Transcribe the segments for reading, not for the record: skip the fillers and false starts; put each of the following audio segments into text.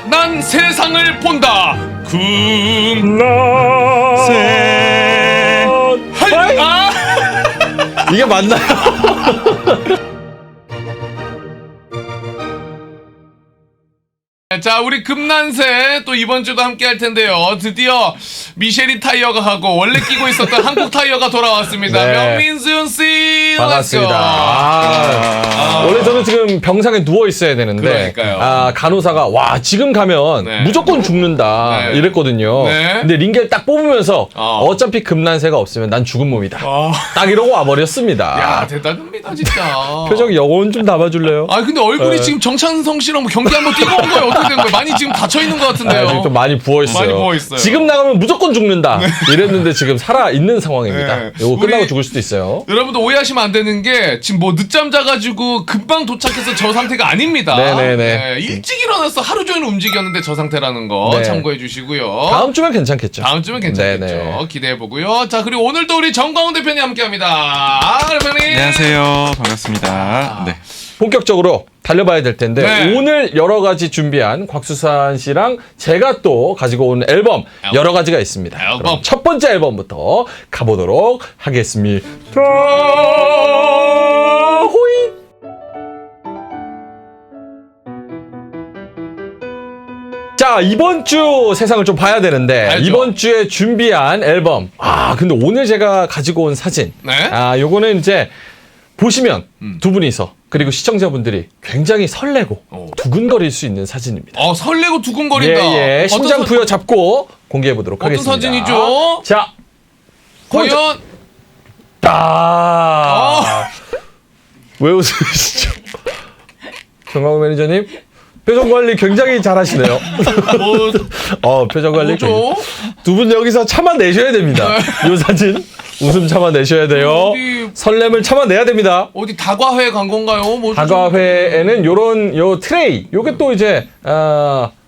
난 세상을 본다. 금난새. 이게 맞나요? 자, 우리 금난새 또 이번 주도 함께 할 텐데요. 드디어 미쉐린 타이어가 하고 원래 끼고 있었던 한국 타이어가 돌아왔습니다. 네. 명민수연 씨, 반갑습니다. 원래 저는 지금 병상에 누워 있어야 되는데, 그러니까요. 간호사가 와 지금 가면 네. 무조건 죽는다 네. 이랬거든요. 네. 근데 링겔 딱 뽑으면서 어차피 금난새가 없으면 난 죽은 몸이다. 딱 이러고 와버렸습니다. 야, 대단합니다, 진짜. 표정 영혼 좀 담아줄래요? 아, 근데 얼굴이 네. 지금 정찬성 씨랑 뭐 경기 한번 뛰고 온 거예요? 어떻게 된 거예요? 많이 지금 닫혀 있는 것 같은데요. 지금 좀 많이 부어있어요. 많이 부어있어요. 지금 나가면 무조건 죽는다. 이랬는데 지금 살아있는 상황입니다. 네. 이거 끝나고 우리- 죽을 수도 있어요. 여러분도 오해하시면 안 되는 게 지금 뭐 늦잠 자가지고 금방 도착해서 저 상태가 아닙니다. 네네네. 네, 일찍 일어나서 하루 종일 움직였는데 저 상태라는 거 네. 참고해 주시고요. 다음 주면 괜찮겠죠. 다음 주면 괜찮겠죠. 네네. 기대해 보고요. 자, 그리고 오늘도 우리 정광훈 대표님 함께합니다. 대표님. 안녕하세요. 반갑습니다. 네. 본격적으로 달려봐야 될 텐데 네. 오늘 여러 가지 준비한 곽수산 씨랑 제가 또 가지고 온 앨범 여러 가지가 있습니다. 앨범. 그럼 첫 번째 앨범부터 가보도록 하겠습니다. 호이. 자, 이번 주 세상을 좀 봐야 되는데 알죠. 이번 주에 준비한 앨범. 근데 오늘 제가 가지고 온 사진. 네. 요거는 이제 보시면 두 분이서 그리고 시청자분들이 굉장히 설레고 두근거릴 수 있는 사진입니다. 설레고 두근거린다. 예. 어떤 심장 사- 부여 잡고 공개해 보도록 어떤 하겠습니다. 사진이죠? 자, 과연 왜 웃으시죠? 정광훈 매니저님 표정 관리 굉장히 잘하시네요. 표정 관리. 뭐죠? 두 분 여기서 참아내셔야 됩니다. 이 사진 웃음 참아내셔야 돼요. 어디- 설렘을 참아내야 됩니다. 어디 다과회 간 건가요? 뭐죠? 다과회에는 요 트레이, 요게 또 이제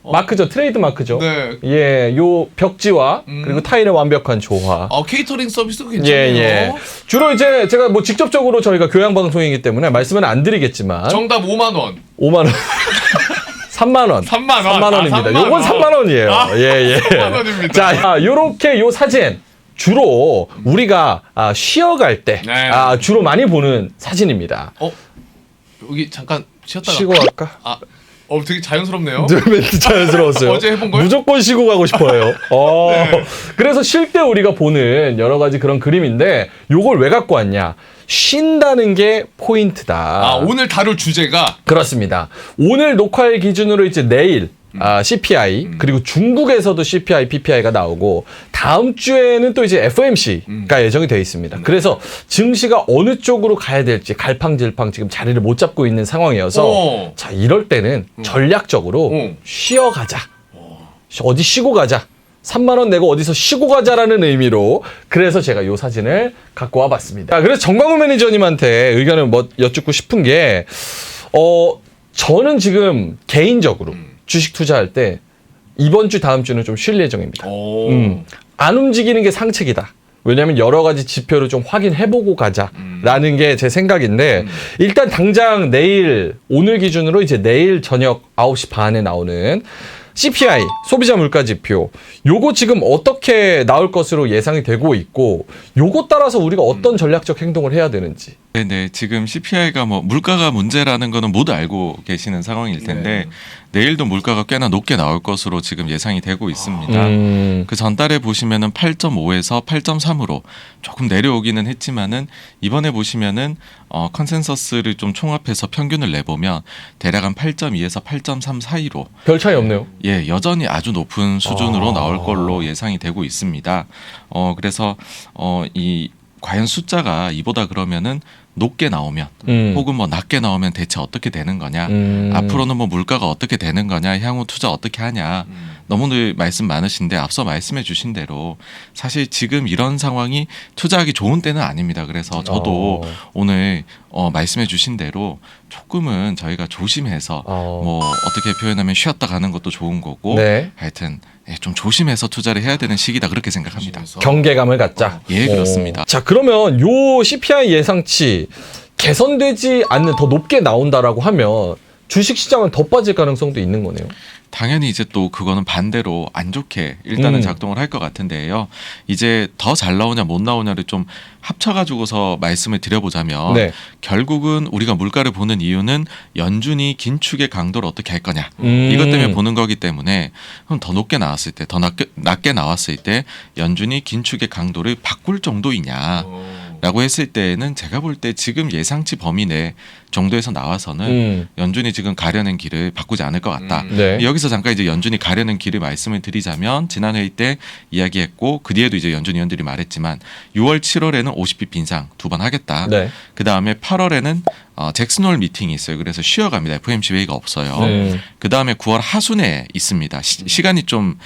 마크죠, 트레이드 마크죠. 네. 예, 요 벽지와 그리고 타일의 완벽한 조화. 케이터링 서비스도 예, 괜찮네요. 예. 주로 이제 제가 뭐 직접적으로 저희가 교양 방송이기 때문에 말씀은 안 드리겠지만 정답 5만 원. 5만 원. 3만 원. 3만 원. 3만 원입니다. 3만 요건 원. 3만 원이에요. 예, 예. 3만 원입니다. 자, 요렇게 요 사진 주로 우리가 쉬어갈 때 네. 주로 많이 보는 사진입니다. 여기 잠깐 쉬었다가. 쉬고 갈까? 되게 자연스럽네요. 멘트 자연스러웠어요. 어제 해본 거예요? 무조건 쉬고 가고 싶어요. 그래서 쉴 때 우리가 보는 여러 가지 그런 그림인데 요걸 왜 갖고 왔냐? 쉰다는 게 포인트다. 오늘 다룰 주제가 그렇습니다. 오늘 녹화일 기준으로 이제 내일 CPI 그리고 중국에서도 CPI, PPI가 나오고 다음 주에는 또 이제 FOMC가 예정이 되어 있습니다. 그래서 증시가 어느 쪽으로 가야 될지 갈팡질팡 지금 자리를 못 잡고 있는 상황이어서 자, 이럴 때는 전략적으로 쉬어가자. 어디 쉬고 가자. 3만 원 내고 어디서 쉬고 가자라는 의미로 그래서 제가 이 사진을 갖고 와봤습니다. 그래서 정광훈 매니저님한테 의견을 뭐 여쭙고 싶은 게 저는 지금 개인적으로 주식 투자할 때 이번 주 다음 주는 좀 쉴 예정입니다. 안 움직이는 게 상책이다. 왜냐하면 여러 가지 지표를 좀 확인해보고 가자라는 게 제 생각인데 일단 당장 오늘 기준으로 이제 내일 저녁 9시 반에 나오는 CPI, 소비자 물가 지표, 요거 지금 어떻게 나올 것으로 예상이 되고 있고 요거 따라서 우리가 어떤 전략적 행동을 해야 되는지. 네네. 지금 CPI가 뭐 물가가 문제라는 거는 모두 알고 계시는 상황일 텐데 내일도 물가가 꽤나 높게 나올 것으로 지금 예상이 되고 있습니다. 그 전달에 보시면은 8.5에서 8.3으로 조금 내려오기는 했지만은 이번에 보시면은 컨센서스를 좀 총합해서 평균을 내보면 대략 한 8.2에서 8.3 사이로 별 차이 없네요. 예, 여전히 아주 높은 수준으로 나올 걸로 예상이 되고 있습니다. 그래서 이 과연 숫자가 이보다 그러면은 높게 나오면 혹은 뭐 낮게 나오면 대체 어떻게 되는 거냐, 앞으로는 뭐 물가가 어떻게 되는 거냐, 향후 투자 어떻게 하냐, 너무들 말씀 많으신데 앞서 말씀해 주신 대로 사실 지금 이런 상황이 투자하기 좋은 때는 아닙니다. 그래서 저도 오늘 말씀해 주신 대로 조금은 저희가 조심해서 뭐 어떻게 표현하면 쉬었다 가는 것도 좋은 거고 네. 하여튼 좀 조심해서 투자를 해야 되는 시기다 그렇게 생각합니다. 경계감을 갖자. 예, 그렇습니다. 자, 그러면 요 CPI 예상치 개선되지 않는 더 높게 나온다라고 하면 주식시장은 더 빠질 가능성도 있는 거네요. 당연히 이제 또 그거는 반대로 안 좋게 일단은 음. 작동을 할 것 같은데요. 이제 더 잘 나오냐 못 나오냐를 좀 합쳐가지고서 말씀을 드려보자면 네. 결국은 우리가 물가를 보는 이유는 연준이 긴축의 강도를 어떻게 할 거냐 음. 이것 때문에 보는 거기 때문에 그럼 더 높게 나왔을 때 더 낮게 나왔을 때 연준이 긴축의 강도를 바꿀 정도이냐 라고 했을 때는 제가 볼 때 지금 예상치 범위 내 정도에서 나와서는 연준이 지금 가려는 길을 바꾸지 않을 것 같다. 네. 여기서 잠깐 이제 연준이 가려는 길을 말씀을 드리자면 지난 회의 때 이야기했고 그 뒤에도 이제 연준 위원들이 말했지만 6월 7월에는 50bp 인상 2번 하겠다. 네. 그 다음에 8월에는 잭슨홀 미팅이 있어요. 그래서 쉬어갑니다. FOMC 회의가 없어요. 네. 그 다음에 9월 하순에 있습니다. 시간이 좀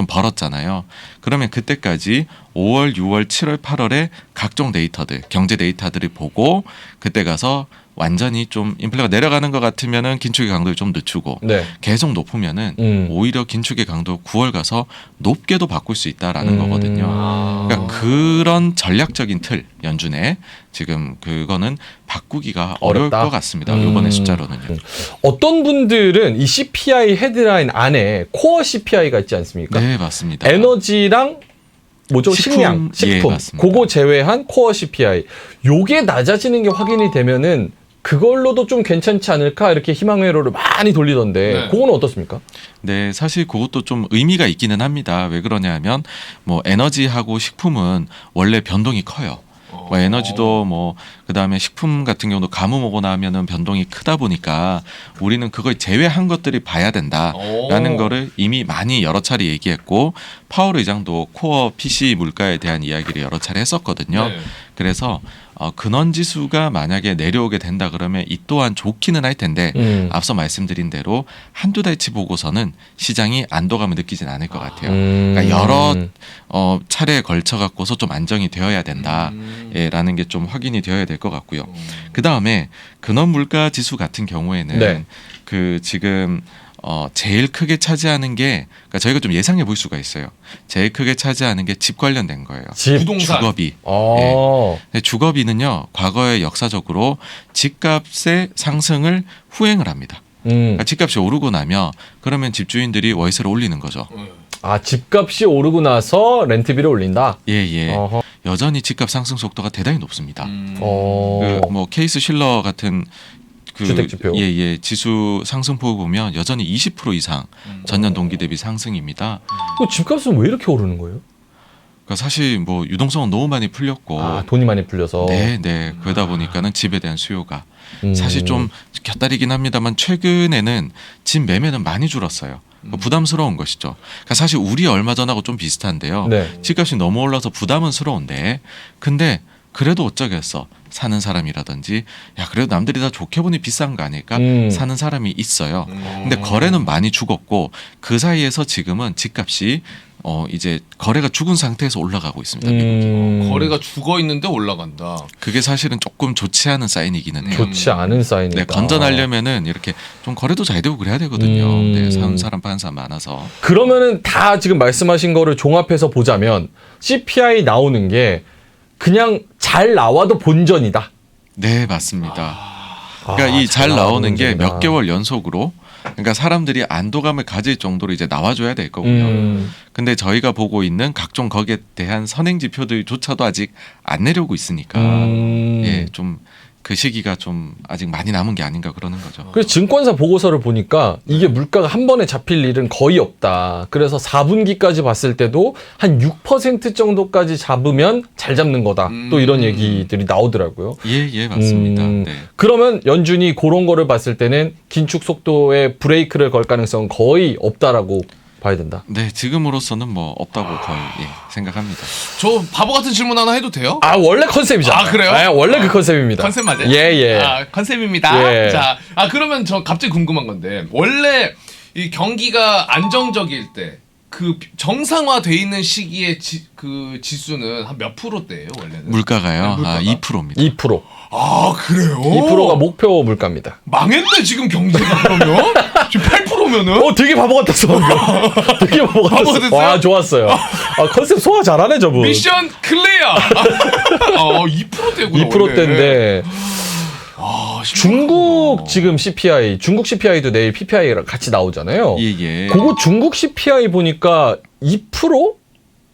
벌었잖아요. 그러면 그때까지 5월, 6월, 7월, 8월에 각종 데이터들, 경제 데이터들을 보고 그때 가서 완전히 좀 인플레가 내려가는 것 같으면은 긴축의 강도를 좀 늦추고 네. 계속 높으면은 오히려 긴축의 강도 9월 가서 높게도 바꿀 수 있다라는 거거든요. 그러니까 그런 전략적인 틀 연준에 지금 그거는 바꾸기가 어려울 어렵다. 것 같습니다. 이번에 숫자로는요. 어떤 분들은 이 CPI 헤드라인 안에 코어 CPI가 있지 않습니까? 네, 맞습니다. 에너지랑 뭐죠? 식량, 식품. 예, 식품. 맞습니다. 그거 제외한 코어 CPI. 요게 낮아지는 게 확인이 되면은 그걸로도 좀 괜찮지 않을까 이렇게 희망 회로를 많이 돌리던데 네. 그건 어떻습니까? 네, 사실 그것도 좀 의미가 있기는 합니다. 왜 그러냐면 뭐 에너지하고 식품은 원래 변동이 커요. 뭐 에너지도 뭐 그다음에 식품 같은 경우도 가뭄 오고 나면은 변동이 크다 보니까 우리는 그걸 제외한 것들이 봐야 된다라는 거를 이미 많이 여러 차례 얘기했고 파월 의장도 코어 PC 물가에 대한 이야기를 여러 차례 했었거든요. 네. 그래서 근원 지수가 만약에 내려오게 된다 그러면 이 또한 좋기는 할 텐데 앞서 말씀드린 대로 한두 달치 보고서는 시장이 안도감을 느끼진 않을 것 같아요. 그러니까 여러 차례에 걸쳐 갖고서 좀 안정이 되어야 된다라는 게 좀 확인이 되어야 될 것 같고요. 그 다음에 근원 물가 지수 같은 경우에는 네. 그 지금 제일 크게 차지하는 게 그러니까 저희가 좀 예상해 볼 수가 있어요. 제일 크게 차지하는 게 집 관련된 거예요. 집. 부동산. 주거비. 어. 근데 주거비는요, 과거에 역사적으로 집값의 상승을 후행을 합니다. 그러니까 집값이 오르고 나면 그러면 집주인들이 월세를 올리는 거죠. 아, 집값이 오르고 나서 렌트비를 올린다. 예. 어허. 여전히 집값 상승 속도가 대단히 높습니다. 어. 그 뭐 케이스 실러 같은 그 주택지표. 예, 지수 상승폭을 보면 여전히 20% 이상 전년 동기 대비 상승입니다. 그 집값은 왜 이렇게 오르는 거예요? 그러니까 사실 뭐 유동성은 너무 많이 풀렸고 아, 돈이 많이 풀려서. 네. 그러다 보니까는 집에 대한 수요가 음. 사실 좀 곁다리긴 합니다만 최근에는 집 매매는 많이 줄었어요. 부담스러운 것이죠. 그러니까 사실 우리 얼마 전하고 좀 비슷한데요. 네. 집값이 너무 올라서 부담은스러운데 근데 그래도 어쩌겠어. 사는 사람이라든지 야 그래도 남들이 다 좋게 보니 비싼 거 아닐까 사는 사람이 있어요. 근데 거래는 많이 죽었고 그 사이에서 지금은 집값이 이제 거래가 죽은 상태에서 올라가고 있습니다. 미국이. 거래가 죽어 있는데 올라간다. 그게 사실은 조금 좋지 않은 사인이기는 해요. 좋지 않은 사인이다. 네, 건전하려면은 이렇게 좀 거래도 잘 되고 그래야 되거든요. 네, 사는 사람 파는 사람 많아서. 그러면은 다 지금 말씀하신 거를 종합해서 보자면 CPI 나오는 게 그냥 잘 나와도 본전이다. 네, 맞습니다. 그러니까 이 잘 나오는 게 몇 개월 연속으로 그러니까 사람들이 안도감을 가질 정도로 이제 나와줘야 될 거고요. 근데 저희가 보고 있는 각종 거기에 대한 선행 지표들조차도 아직 안 내려오고 있으니까 예, 좀 그 시기가 좀 아직 많이 남은 게 아닌가 그러는 거죠. 그래서 증권사 보고서를 보니까 이게 물가가 한 번에 잡힐 일은 거의 없다. 그래서 4분기까지 봤을 때도 한 6% 정도까지 잡으면 잘 잡는 거다. 또 이런 얘기들이 나오더라고요. 예, 맞습니다. 네. 그러면 연준이 그런 거를 봤을 때는 긴축 속도에 브레이크를 걸 가능성은 거의 없다라고 봐야 된다. 네, 지금으로서는 뭐 없다고 거의 생각합니다. 저 바보 같은 질문 하나 해도 돼요? 아, 원래 컨셉이죠. 아, 그래요? 네, 원래 그 컨셉입니다. 컨셉 맞아요? 예. 아, 컨셉입니다. 예. 자, 그러면 저 갑자기 궁금한 건데 원래 이 경기가 안정적일 때 그 정상화돼 있는 시기에 그 지수는 한 몇 프로대예요 원래는? 물가가요? 네, 물가가? 2%입니다. 2%. 아 그래요? 2%가 목표 물가입니다. 망했네 지금 경제가 그러면? 지금 8%면은? 되게 바보 같았어. 방금. 되게 바보 같았어. 바보 됐어요? 와, 좋았어요. 컨셉 소화 잘하네, 저분. 미션 클리어. 2%대구나. 2%대인데. 아, 중국 지금 CPI, 중국 CPI도 내일 PPI랑 같이 나오잖아요. 예. 그거 중국 CPI 보니까 2%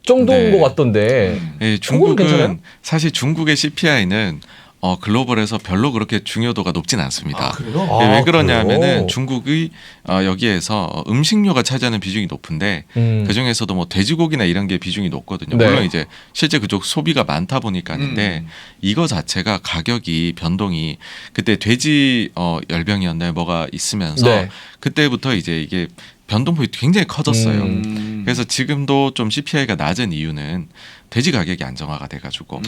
정도인 네. 것 같던데. 예, 그건 괜찮아요? 중국은 사실 중국의 CPI는 글로벌에서 별로 그렇게 중요도가 높진 않습니다. 아, 그래요? 예, 아, 왜 그러냐면은 그래요? 중국의 여기에서 음식료가 차지하는 비중이 높은데 그 중에서도 뭐 돼지고기나 이런 게 비중이 높거든요. 네. 물론 이제 실제 그쪽 소비가 많다 보니까인데 이거 자체가 가격이 변동이 그때 돼지 열병이었나요? 뭐가 있으면서 네. 그때부터 이제 이게 변동폭이 굉장히 커졌어요. 음. 그래서 지금도 좀 CPI가 낮은 이유는 돼지 가격이 안정화가 돼가지고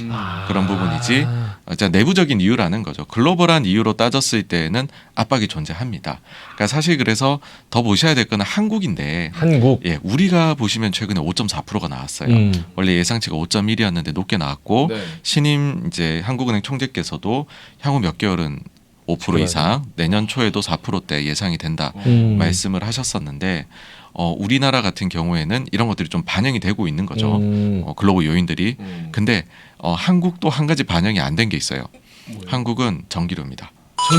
그런 부분이지 진짜 내부적인 이유라는 거죠. 글로벌한 이유로 따졌을 때는 압박이 존재합니다. 그러니까 사실 그래서 더 보셔야 될 거는 한국인데 한국. 예, 우리가 보시면 최근에 5.4%가 나왔어요. 원래 예상치가 5.1이었는데 높게 나왔고 네. 신임 이제 한국은행 총재께서도 향후 몇 개월은 5% 이상 내년 초에도 4%대 예상이 된다 말씀을 하셨었는데 우리나라 같은 경우에는 이런 것들이 좀 반영이 되고 있는 거죠. 글로벌 요인들이. 근데 한국도 한 가지 반영이 안 된 게 있어요. 한국은 전기료입니다.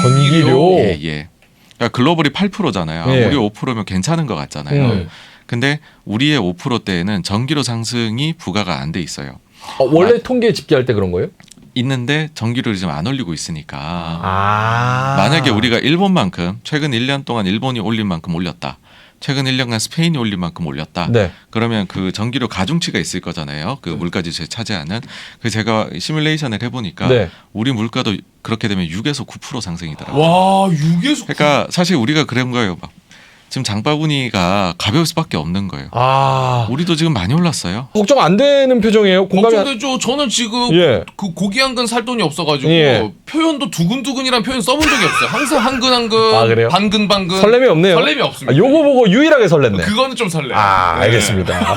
전기료. 예. 그러니까 글로벌이 8%잖아요. 예. 우리 5%면 괜찮은 것 같잖아요. 음. 근데 우리의 5%대에는 전기료 상승이 부과가 안 돼 있어요. 원래 통계 집계할 때 그런 거예요? 있는데 전기료를 지금 안 올리고 있으니까 만약에 만약에 우리가 일본만큼 최근 1년 동안 일본이 올린 만큼 올렸다. 최근 1년간 스페인이 올린 만큼 올렸다. 네. 그러면 그 전기료 가중치가 있을 거잖아요. 그 물가지수에 차지하는. 그 제가 시뮬레이션을 해보니까 네. 우리 물가도 그렇게 되면 6에서 9% 상승이더라고요. 와, 6에서 그러니까 사실 우리가 그런 거예요. 막 지금 장바구니가 가벼울 수밖에 없는 거예요. 우리도 지금 많이 올랐어요. 걱정 안 되는 표정이에요. 공감이 안... 걱정되죠. 저는 지금 예. 그 고기 한 근 살 돈이 없어가지고 예. 표현도 두근두근이란 표현 써본 적이 없어요. 항상 한근 아, 그래요? 반근 설렘이 없네요. 설렘이 없습니다. 요거 보고 유일하게 설렜네. 그거는 좀 설레요. 알겠습니다.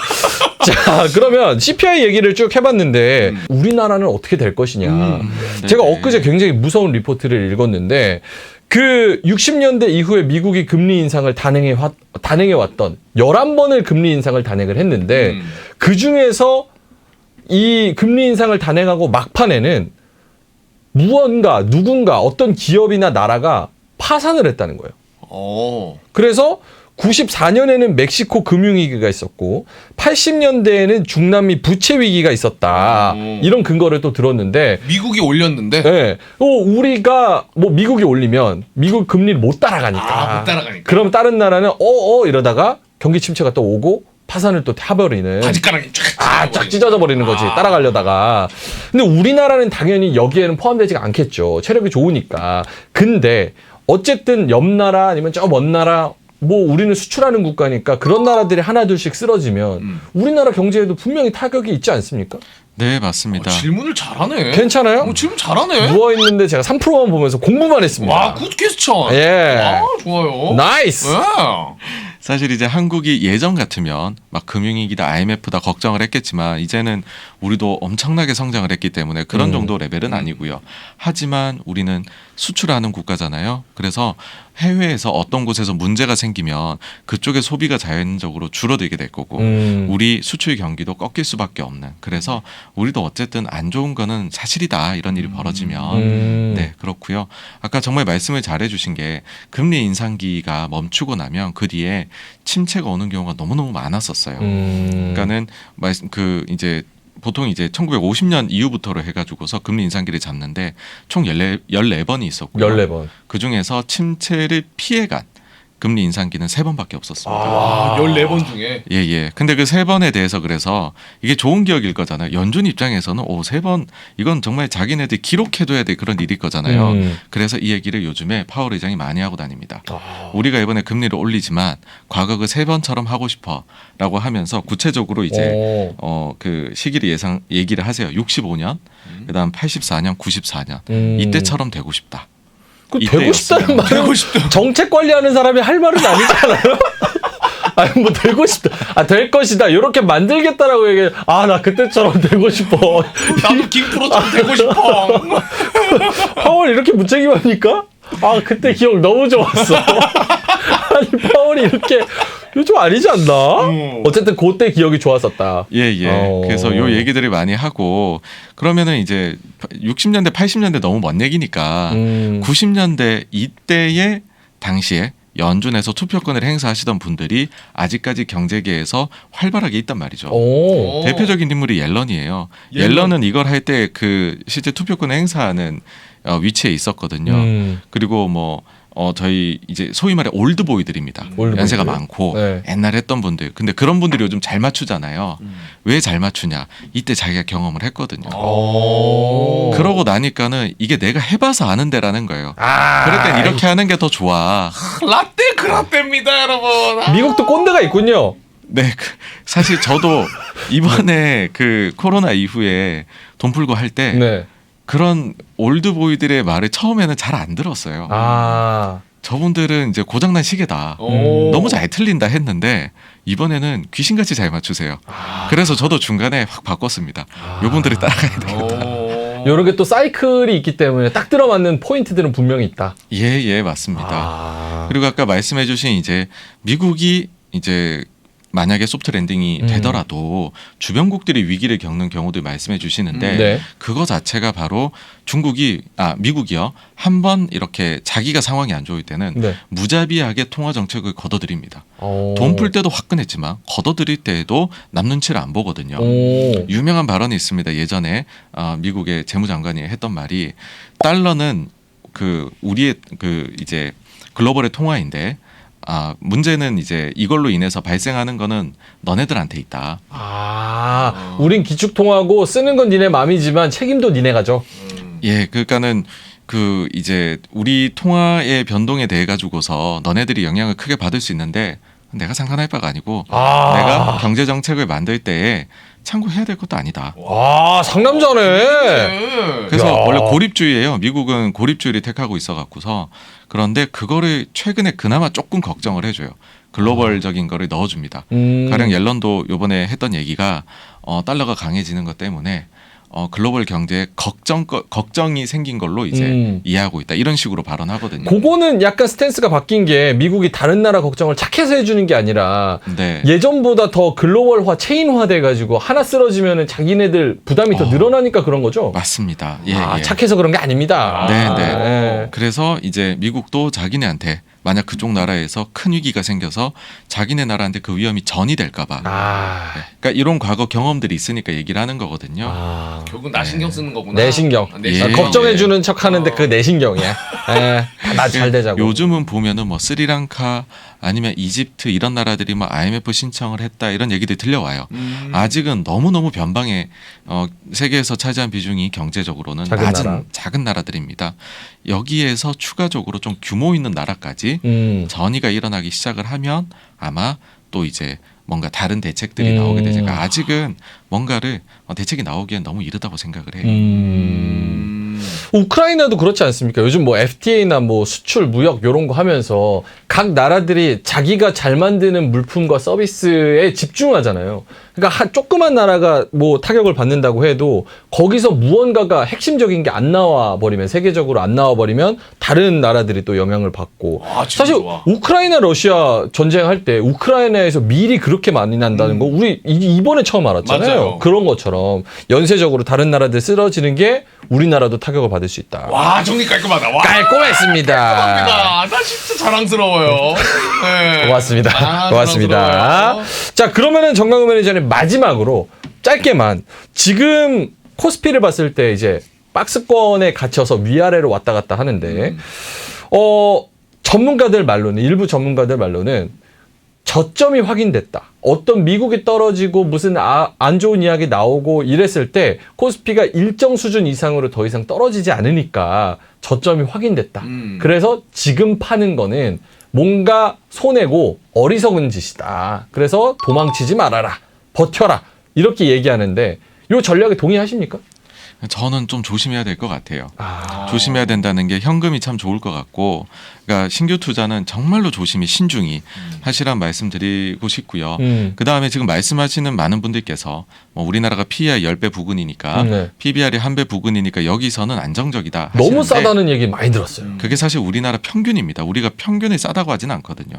자, 그러면 CPI 얘기를 쭉 해봤는데 우리나라는 어떻게 될 것이냐. 제가 네네. 엊그제 굉장히 무서운 리포트를 읽었는데 그 60년대 이후에 미국이 금리 인상을 단행해 왔던 11번을 금리 인상을 단행을 했는데 그 중에서 이 금리 인상을 단행하고 막판에는 누군가 어떤 기업이나 나라가 파산을 했다는 거예요. 그래서 94년에는 멕시코 금융위기가 있었고 80년대에는 중남미 부채 위기가 있었다. 이런 근거를 또 들었는데 미국이 올렸는데 네. 우리가 뭐 미국이 올리면 미국 금리를 못 따라가니까. 못 따라가니까. 그럼 다른 나라는 이러다가 경기 침체가 또 오고 파산을 또 타버리는. 바지가랑이 쫙 찢어져 버리는 거지. 따라가려다가. 근데 우리나라는 당연히 여기에는 포함되지가 않겠죠. 체력이 좋으니까. 근데 어쨌든 옆 나라 아니면 저 먼 나라 뭐 우리는 수출하는 국가니까 그런 나라들이 하나둘씩 쓰러지면 우리나라 경제에도 분명히 타격이 있지 않습니까? 네, 맞습니다. 질문을 잘하네. 괜찮아요? 질문 잘하네. 누워있는데 제가 3%만 보면서 공부만 했습니다. 와, 굿 퀘스천. 예. 좋아요. 나이스. 예. 사실 이제 한국이 예전 같으면 막 금융위기다 IMF다 걱정을 했겠지만 이제는 우리도 엄청나게 성장을 했기 때문에 그런 정도 레벨은 아니고요. 하지만 우리는 수출하는 국가잖아요. 그래서 해외에서 어떤 곳에서 문제가 생기면 그쪽의 소비가 자연적으로 줄어들게 될 거고 우리 수출 경기도 꺾일 수밖에 없는. 그래서 우리도 어쨌든 안 좋은 거는 사실이다. 이런 일이 벌어지면 네, 그렇고요. 아까 정말 말씀을 잘해 주신 게 금리 인상기가 멈추고 나면 그 뒤에 침체가 오는 경우가 너무너무 많았었어요. 그러니까는 이제 보통 이제 1950년 이후부터로 해가지고서 금리 인상기를 잡는데 총 14번이 있었고요. 14번. 그 중에서 침체를 피해간 금리 인상기는 3번밖에 없었습니다. 와, 14번 중에. 예. 근데 그 3번에 대해서 그래서 이게 좋은 기억일 거잖아요. 연준 입장에서는 3번 이건 정말 자기네들 기록해둬야 될 그런 일일 거잖아요. 그래서 이 얘기를 요즘에 파월 의장이 많이 하고 다닙니다. 우리가 이번에 금리를 올리지만 과거 그 3번처럼 하고 싶어라고 하면서 구체적으로 이제 그 시기를 얘기를 하세요. 65년, 그다음 84년, 94년 이때처럼 되고 싶다. 그 되고 싶다는 말은 되고 싶다. 정책 관리하는 사람이 할 말은 아니잖아요. 아니 뭐 되고 싶다. 될 것이다. 이렇게 만들겠다라고 얘기해. 나 그때처럼 되고 싶어. 나도 김프로처럼 되고 싶어. 파월 이렇게 무책임합니까? 그때 기억 너무 좋았어. 아니 파월이 이렇게 이거 좀 아니지 않나? 어쨌든 그때 기억이 좋았었다. 예. 그래서 요 얘기들을 많이 하고 그러면은 이제 60년대 80년대 너무 먼 얘기니까 90년대 이때의 당시에 연준에서 투표권을 행사하시던 분들이 아직까지 경제계에서 활발하게 있단 말이죠. 오. 대표적인 인물이 옐런이에요. 옐런은 이걸 할 때 그 실제 투표권을 행사하는 위치에 있었거든요. 그리고 뭐 저희 이제 소위 말해 올드보이들입니다. 연세가 많고 네. 옛날에 했던 분들. 근데 그런 분들이 요즘 잘 맞추잖아요. 왜 잘 맞추냐? 이때 자기가 경험을 했거든요. 그러고 나니까는 이게 내가 해봐서 아는 데라는 거예요. 그럴 땐 이렇게 하는 게 더 좋아. 라떼 그라떼입니다, 여러분. 미국도 꼰대가 있군요. 네, 사실 저도 이번에 그 코로나 이후에 돈 풀고 할 때 네. 그런 올드보이들의 말을 처음에는 잘 안 들었어요. 저분들은 이제 고장난 시계다. 너무 잘 틀린다 했는데 이번에는 귀신같이 잘 맞추세요. 그래서 저도 중간에 확 바꿨습니다. 요분들을 따라가야 되겠다. 이런 게 또 사이클이 있기 때문에 딱 들어맞는 포인트들은 분명히 있다. 예, 맞습니다. 그리고 아까 말씀해주신 이제 미국이 이제 만약에 소프트 랜딩이 되더라도 주변국들이 위기를 겪는 경우들 말씀해 주시는데 네. 그거 자체가 바로 미국이요. 한번 이렇게 자기가 상황이 안 좋을 때는 네. 무자비하게 통화 정책을 걷어들입니다. 돈 풀 때도 화끈했지만 걷어들일 때에도 남 눈치를 안 보거든요. 유명한 발언이 있습니다. 예전에 미국의 재무장관이 했던 말이 달러는 그 우리의 그 이제 글로벌의 통화인데 문제는 이제 이걸로 인해서 발생하는 거는 너네들한테 있다. 우린 기축통화고 쓰는 건 니네 맘이지만 책임도 니네가 져. 예, 그러니까는 그 이제 우리 통화의 변동에 대해 가지고서 너네들이 영향을 크게 받을 수 있는데 내가 상관할 바가 아니고 내가 경제 정책을 만들 때에 참고해야 될 것도 아니다. 상남자네. 그래서 야. 원래 고립주의예요. 미국은 고립주의를 택하고 있어갖고서 그런데 그거를 최근에 그나마 조금 걱정을 해줘요. 글로벌적인 거를 넣어줍니다. 가령 옐런도 요번에 했던 얘기가 달러가 강해지는 것 때문에 글로벌 경제에 걱정이 생긴 걸로 이제 이해하고 있다. 이런 식으로 발언하거든요. 그거는 약간 스탠스가 바뀐 게 미국이 다른 나라 걱정을 착해서 해주는 게 아니라 네. 예전보다 더 글로벌화, 체인화 돼가지고 하나 쓰러지면 자기네들 부담이 더 늘어나니까 그런 거죠? 맞습니다. 예, 예. 착해서 그런 게 아닙니다. 네. 그래서 이제 미국도 자기네한테 만약 그쪽 나라에서 큰 위기가 생겨서 자기네 나라한테 그 위험이 전이 될까봐. 그러니까 이런 과거 경험들이 있으니까 얘기를 하는 거거든요. 결국 나 신경 쓰는 거구나. 내 신경. 예. 걱정해주는 척 하는데 그 내 신경이야. 나 잘 되자고. 요즘은 보면은 뭐 스리랑카 아니면 이집트 이런 나라들이 뭐 IMF 신청을 했다 이런 얘기들이 들려와요. 아직은 너무너무 변방에 세계에서 차지한 비중이 경제적으로는 작은 나라들입니다. 여기에서 추가적으로 좀 규모 있는 나라까지 전이가 일어나기 시작을 하면 아마 또 이제 뭔가 다른 대책들이 나오게 되니까 아직은 뭔가를 대책이 나오기엔 너무 이르다고 생각을 해요. 우크라이나도 그렇지 않습니까? 요즘 뭐 FTA나 뭐 수출, 무역 이런 거 하면서 각 나라들이 자기가 잘 만드는 물품과 서비스에 집중하잖아요. 그러니까 조그만 나라가 뭐 타격을 받는다고 해도 거기서 무언가가 핵심적인 게 안 나와 버리면 세계적으로 안 나와 버리면 다른 나라들이 또 영향을 받고 사실 우크라이나 러시아 전쟁할 때 우크라이나에서 밀이 그렇게 많이 난다는 거 우리 이번에 처음 알았잖아요. 맞아요. 그런 것처럼 연쇄적으로 다른 나라들 쓰러지는 게 우리나라도 타격을 받을 수 있다. 와, 정리 깔끔하다. 와. 깔끔했습니다. 나 진짜 자랑스러워요. 네. 고맙습니다. 고맙습니다. 자랑스러워요. 자, 그러면은 정강훈 매니저님 마지막으로 짧게만 지금 코스피를 봤을 때 이제 박스권에 갇혀서 위아래로 왔다 갔다 하는데 전문가들 말로는 일부 전문가들 말로는 저점이 확인됐다. 어떤 미국이 떨어지고 무슨 안 좋은 이야기 나오고 이랬을 때 코스피가 일정 수준 이상으로 더 이상 떨어지지 않으니까 저점이 확인됐다. 그래서 지금 파는 거는 뭔가 손해고 어리석은 짓이다. 그래서 도망치지 말아라. 버텨라. 이렇게 얘기하는데 이 전략에 동의하십니까? 저는 좀 조심해야 될 것 같아요. 조심해야 된다는 게 현금이 참 좋을 것 같고, 그러니까 신규 투자는 정말로 조심히 신중히 하시란 말씀드리고 싶고요. 그 다음에 지금 말씀하시는 많은 분들께서 뭐 우리나라가 PER 10배 부근이니까 네. PBR이 1배 부근이니까 여기서는 안정적이다. 너무 하시는데 싸다는 얘기 많이 들었어요. 그게 사실 우리나라 평균입니다. 우리가 평균이 싸다고 하지는 않거든요.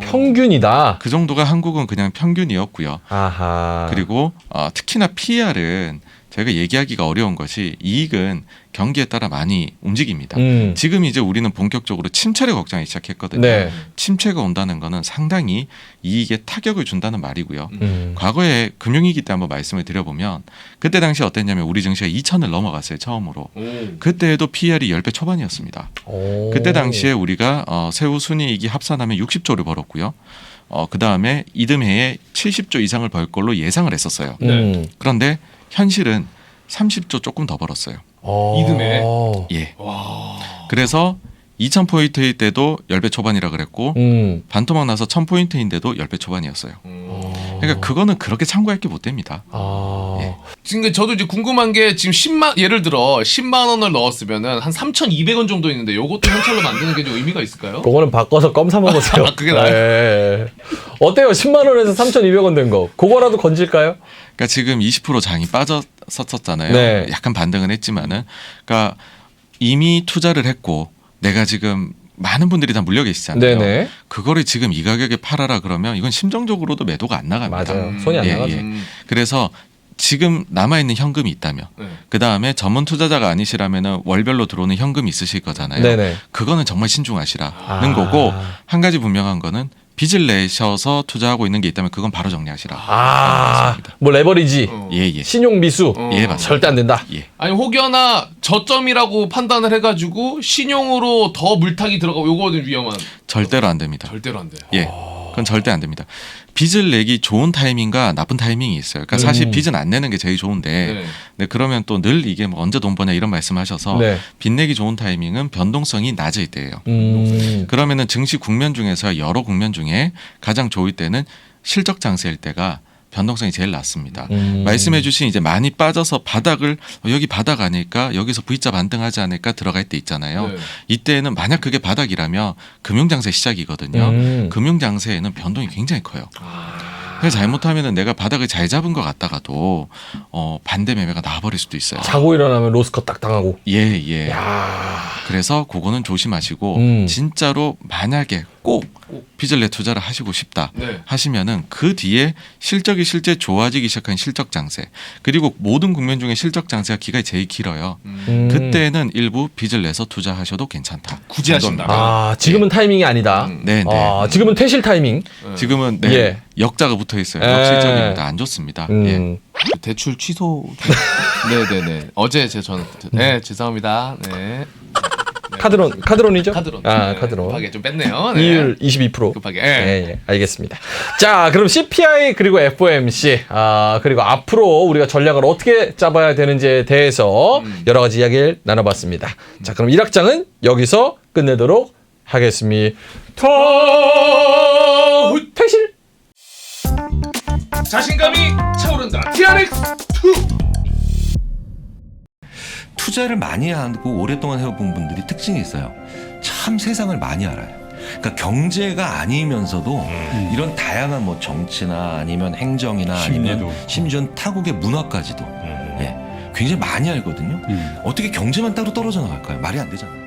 평균이다. 그 정도가 한국은 그냥 평균이었고요. 아하. 그리고 특히나 PER은 저희가 얘기하기가 어려운 것이 이익은 경기에 따라 많이 움직입니다. 지금 이제 우리는 본격적으로 침체를 걱정하기 시작했거든요. 네. 침체가 온다는 거는 상당히 이익에 타격을 준다는 말이고요. 음. 과거에 금융위기 때 한번 말씀을 드려보면 그때 당시 어땠냐면 우리 증시가 2,000을 넘어갔어요. 처음으로. 그때에도 PER이 10배 초반이었습니다. 오. 그때 당시에 우리가 세후 순이익이 합산하면 60조를 벌었고요. 그 다음에 이듬해에 70조 이상을 벌 걸로 예상을 했었어요. 그런데 현실은 30조 조금 더 벌었어요. 이듬해? 예. 와. 그래서 2,000포인트일 때도 10배 초반이라 그랬고 반토막 나서 1,000포인트인데도 10배 초반이었어요. 그러니까 그거는 그렇게 참고할 게 못 됩니다. 예. 지금 저도 이제 궁금한 게 지금 10만 예를 들어 10만 원을 넣었으면은 한 3,200원 정도 있는데 요것도 현찰로 만드는 게 좀 의미가 있을까요? 그거는 바꿔서 껌 사 먹으세요. 아, 그게 나아요? 네. 어때요? 10만 원에서 3,200원 된 거. 그거라도 건질까요? 그러니까 지금 20% 장이 빠졌었잖아요. 네. 약간 반등은 했지만은, 그러니까 이미 투자를 했고 내가 지금 많은 분들이 다 물려 계시잖아요. 네네. 그거를 지금 이 가격에 팔아라 그러면 이건 심정적으로도 매도가 안 나갑니다. 맞아요. 손이 안 예, 나가죠. 예. 그래서 지금 남아있는 현금이 있다면 네. 그 다음에 전문 투자자가 아니시라면 월별로 들어오는 현금이 있으실 거잖아요. 네네. 그거는 정말 신중하시라는 거고, 한 가지 분명한 거는 빚을 내셔서 투자하고 있는 게 있다면 그건 바로 정리하시라. 맞습니다. 뭐 레버리지, 예. 신용 미수, 예, 맞습니다. 절대 안 된다. 예. 아니 혹여나 저점이라고 판단을 해가지고 신용으로 더 물타기 들어가고 요거는 위험한. 절대로 안 됩니다. 절대로 안 돼요. 예. 그건 절대 안 됩니다. 빚을 내기 좋은 타이밍과 나쁜 타이밍이 있어요. 그러니까 사실 빚은 안 내는 게 제일 좋은데, 네. 네, 그러면 또 늘 이게 뭐 언제 돈 버냐 이런 말씀하셔서 네. 빚 내기 좋은 타이밍은 변동성이 낮을 때예요. 그러면은 증시 국면 중에서 여러 국면 중에 가장 좋을 때는 실적 장세일 때가 변동성이 제일 낮습니다. 말씀해주신 이제 많이 빠져서 바닥을 여기 바닥 아닐까, 여기서 V자 반등하지 않을까 들어갈 때 있잖아요. 네. 이때는 만약 그게 바닥이라면 금융장세 시작이거든요. 금융장세에는 변동이 굉장히 커요. 그래서 잘못하면은 내가 바닥을 잘 잡은 것 같다가도 반대 매매가 나와버릴 수도 있어요. 자고 일어나면 로스컷 딱 당하고. 예. 야. 그래서 그거는 조심하시고 진짜로 만약에 꼭 빚을 내 투자를 하시고 싶다 네. 하시면은 그 뒤에 실적이 실제 좋아지기 시작한 실적 장세, 그리고 모든 국면 중에 실적 장세가 기간이 제일 길어요. 그때는 일부 빚을 내서 투자하셔도 괜찮다. 굳이 하신다. 아, 지금은 타이밍이 아니다. 네. 아, 지금은 퇴실 타이밍. 지금은 예. 역자가 붙어 있어요. 예. 역실적입니다. 안 좋습니다. 예. 대출 취소. 네네네. 어제 저한테. 네 죄송합니다. 네. 카드론이죠? 카드론. 아, 네, 카드론. 급하게 좀 뺐네요. 네. 이율 22%. 급하게. 예, 예. 예, 알겠습니다. 자, 그럼 CPI 그리고 FOMC, 그리고 앞으로 우리가 전략을 어떻게 짜봐야 되는지에 대해서 여러 가지 이야기를 나눠봤습니다. 자, 그럼 1학장은 여기서 끝내도록 하겠습니다. 퇴실! 자신감이 차오른다. TRX2. 투자를 많이 하고 오랫동안 해본 분들이 특징이 있어요. 참 세상을 많이 알아요. 그러니까 경제가 아니면서도 이런 다양한 뭐 정치나 아니면 행정이나 아니면 심지어는 타국의 문화까지도 예, 굉장히 많이 알거든요. 어떻게 경제만 따로 떨어져 나갈까요? 말이 안 되잖아요.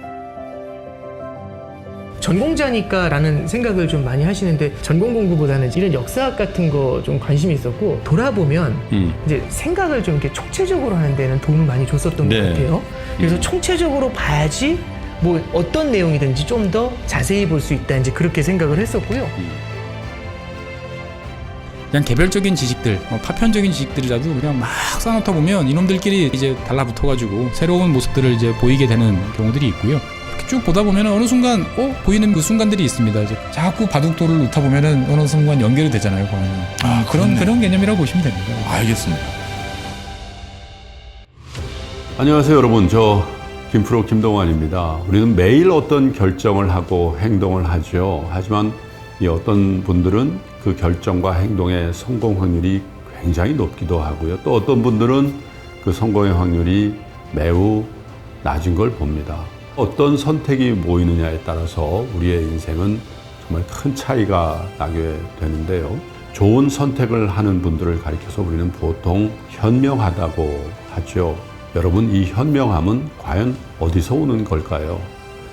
전공자니까라는 생각을 좀 많이 하시는데 전공 공부보다는 이런 역사학 같은 거 좀 관심이 있었고 돌아보면 이제 생각을 좀 이렇게 총체적으로 하는 데는 도움을 많이 줬었던 것 같아요. 그래서 총체적으로 봐야지 뭐 어떤 내용이든지 좀 더 자세히 볼 수 있다 이제 그렇게 생각을 했었고요. 그냥 개별적인 지식들, 파편적인 지식들이라도 그냥 막 쌓아놓다 보면 이놈들끼리 이제 달라붙어가지고 새로운 모습들을 이제 보이게 되는 경우들이 있고요. 이렇게 쭉 보다 보면 어느 순간 보이는 그 순간들이 있습니다. 이제 자꾸 바둑돌을 놓다 보면은 어느 순간 연결이 되잖아요. 그런 개념이라고 보시면 됩니다. 알겠습니다. 안녕하세요 여러분, 저 김프로 김동완입니다. 우리는 매일 어떤 결정을 하고 행동을 하죠. 하지만 이 어떤 분들은 그 결정과 행동의 성공 확률이 굉장히 높기도 하고요. 또 어떤 분들은 그 성공의 확률이 매우 낮은 걸 봅니다. 어떤 선택이 모이느냐에 따라서 우리의 인생은 정말 큰 차이가 나게 되는데요. 좋은 선택을 하는 분들을 가리켜서 우리는 보통 현명하다고 하죠. 여러분, 이 현명함은 과연 어디서 오는 걸까요?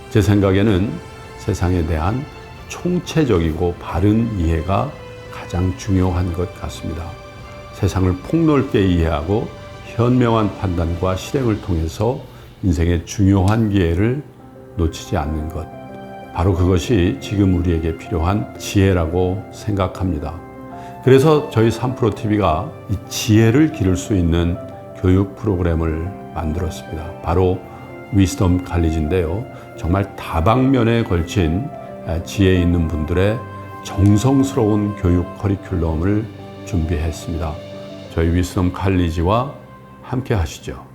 제 생각에는 세상에 대한 총체적이고 바른 이해가 가장 중요한 것 같습니다. 세상을 폭넓게 이해하고 현명한 판단과 실행을 통해서 인생의 중요한 기회를 놓치지 않는 것. 바로 그것이 지금 우리에게 필요한 지혜라고 생각합니다. 그래서 저희 3프로TV가 이 지혜를 기를 수 있는 교육 프로그램을 만들었습니다. 바로 위스덤 칼리지인데요. 정말 다방면에 걸친 지혜 있는 분들의 정성스러운 교육 커리큘럼을 준비했습니다. 저희 위스덤 칼리지와 함께 하시죠.